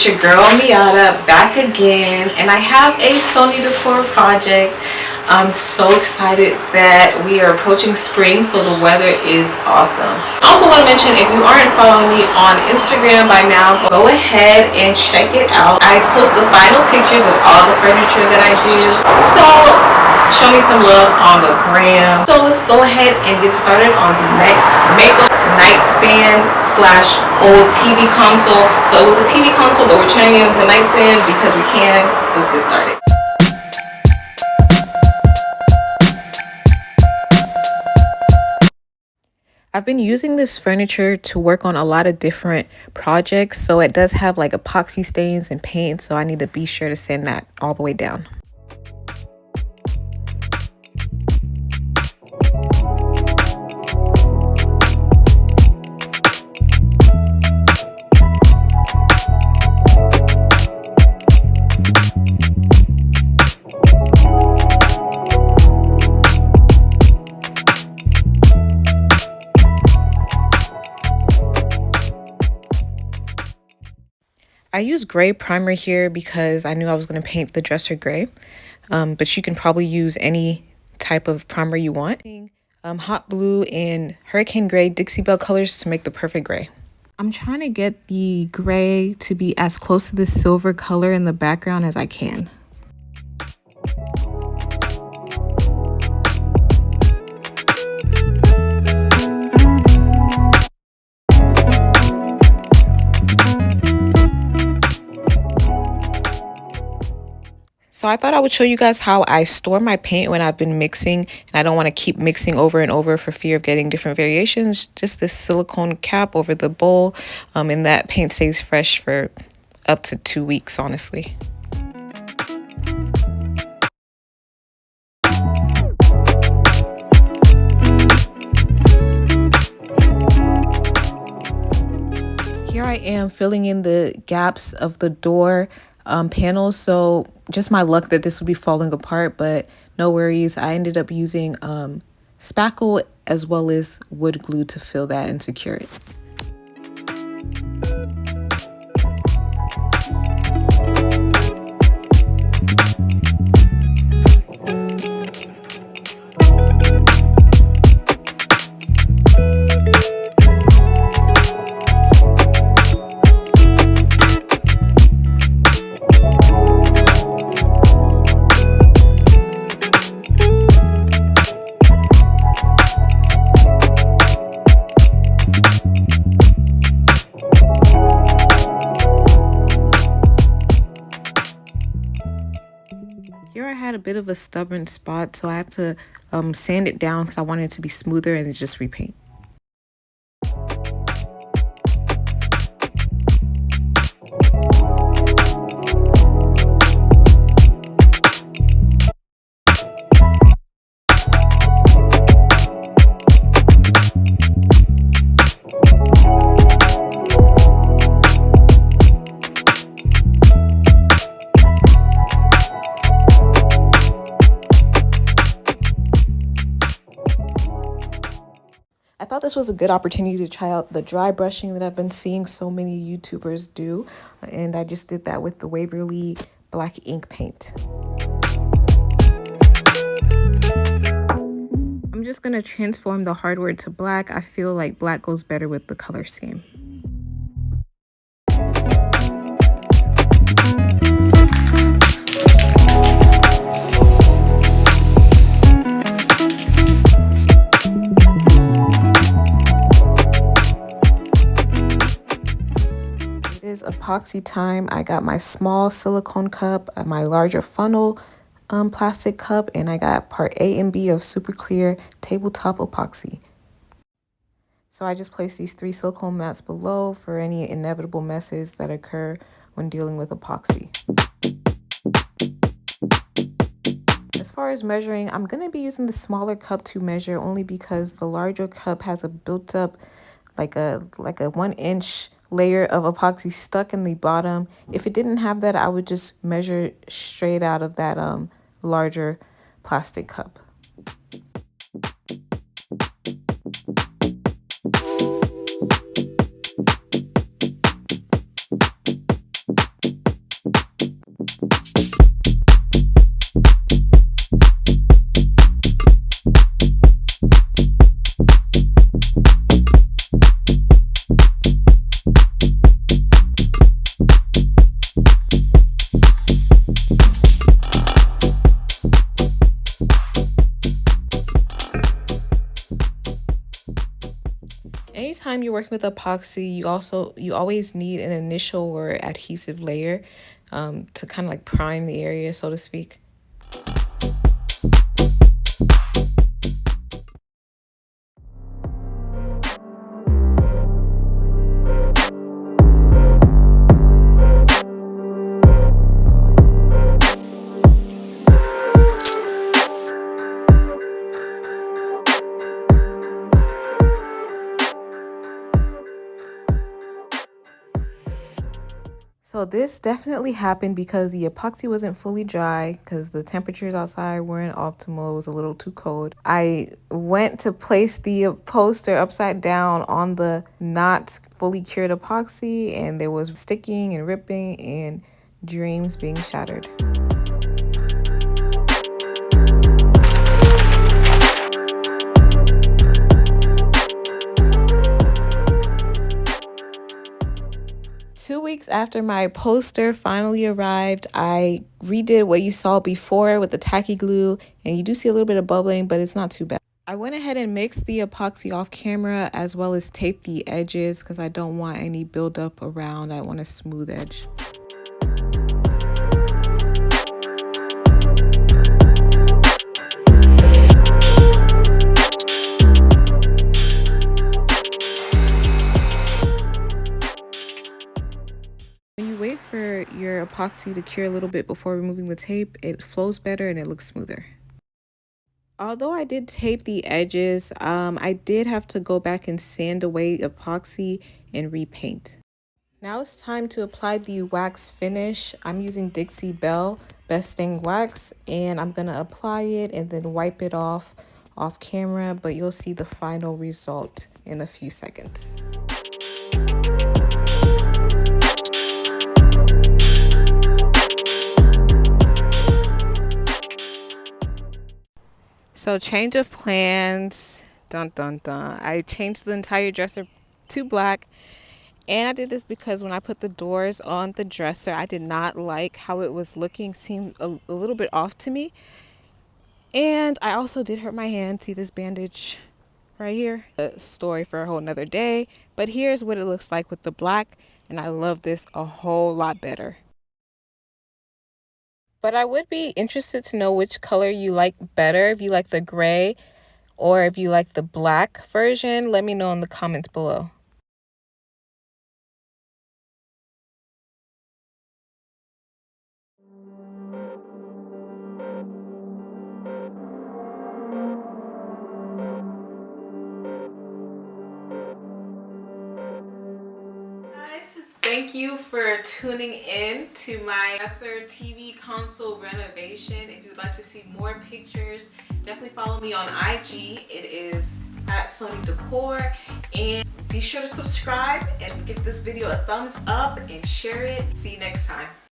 It's your girl Miata back again, and I have a Sony decor project. I'm so excited that we are approaching spring, so the weather is awesome. I also want to mention, if you aren't following me on Instagram by now, go ahead and check it out. I post the final pictures of all the furniture that I do, so show me some love on the gram. So let's go ahead and get started on the next makeup nightstand slash old TV console. So it was a TV console, but we're turning it into a nightstand because we can. Let's get started. I've been using this furniture to work on a lot of different projects, so it does have like epoxy stains and paint, so I need to be sure to sand that all the way down. I used gray primer here because I knew I was going to paint the dresser gray, but you can probably use any type of primer you want. Hot blue and hurricane gray Dixie Belle colors to make the perfect gray. I'm trying to get the gray to be as close to the silver color in the background as I can. So I thought I would show you guys how I store my paint when I've been mixing and I don't want to keep mixing over and over for fear of getting different variations. Just this silicone cap over the bowl, and that paint stays fresh for up to 2 weeks, honestly. Here I am filling in the gaps of the door panels, so just my luck that this would be falling apart, but no worries. I ended up using spackle as well as wood glue to fill that and secure it. Here I had a bit of a stubborn spot, so I had to sand it down because I wanted it to be smoother and just repaint. I thought this was a good opportunity to try out the dry brushing that I've been seeing so many YouTubers do, and I just did that with the Waverly black ink paint. I'm just going to transform the hardware to black. I feel like black goes better with the color scheme. Is epoxy time. I got my small silicone cup, my larger funnel plastic cup, and I got part A and B of super clear tabletop epoxy. So I just placed these 3 silicone mats below for any inevitable messes that occur when dealing with epoxy. As far as measuring, I'm going to be using the smaller cup to measure only because the larger cup has a built up like a 1-inch layer of epoxy stuck in the bottom. If it didn't have that, I would just measure straight out of that larger plastic cup. anytime you're working with epoxy, you always need an initial or adhesive layer to kind of like prime the area, so to speak. So this definitely happened because the epoxy wasn't fully dry because the temperatures outside weren't optimal. It was a little too cold. I went to place the poster upside down on the not fully cured epoxy, and there was sticking and ripping and dreams being shattered. 2 weeks after my poster finally arrived, I redid what you saw before with the tacky glue, and you do see a little bit of bubbling, but it's not too bad. I went ahead and mixed the epoxy off camera as well as taped the edges because I don't want any buildup around. I want a smooth edge. When you wait for your epoxy to cure a little bit before removing the tape, it flows better and it looks smoother. Although I did tape the edges, I did have to go back and sand away epoxy and repaint. Now it's time to apply the wax finish. I'm using Dixie Belle Best Stain Wax, and I'm gonna apply it and then wipe it off camera, but you'll see the final result in a few seconds. So change of plans, dun dun dun. I changed the entire dresser to black, and I did this because when I put the doors on the dresser, I did not like how it was looking, seemed a little bit off to me. And I also did hurt my hand. See this bandage right here? A story for a whole nother day, but here's what it looks like with the black, and I love this a whole lot better. But I would be interested to know which color you like better, if you like the gray or if you like the black version. Let me know in the comments below. Guys, thank you for tuning in to my dresser TV console renovation. If you'd like to see more pictures, definitely follow me on IG. It is at soniidecor, and be sure to subscribe and give this video a thumbs up and share it. See you next time.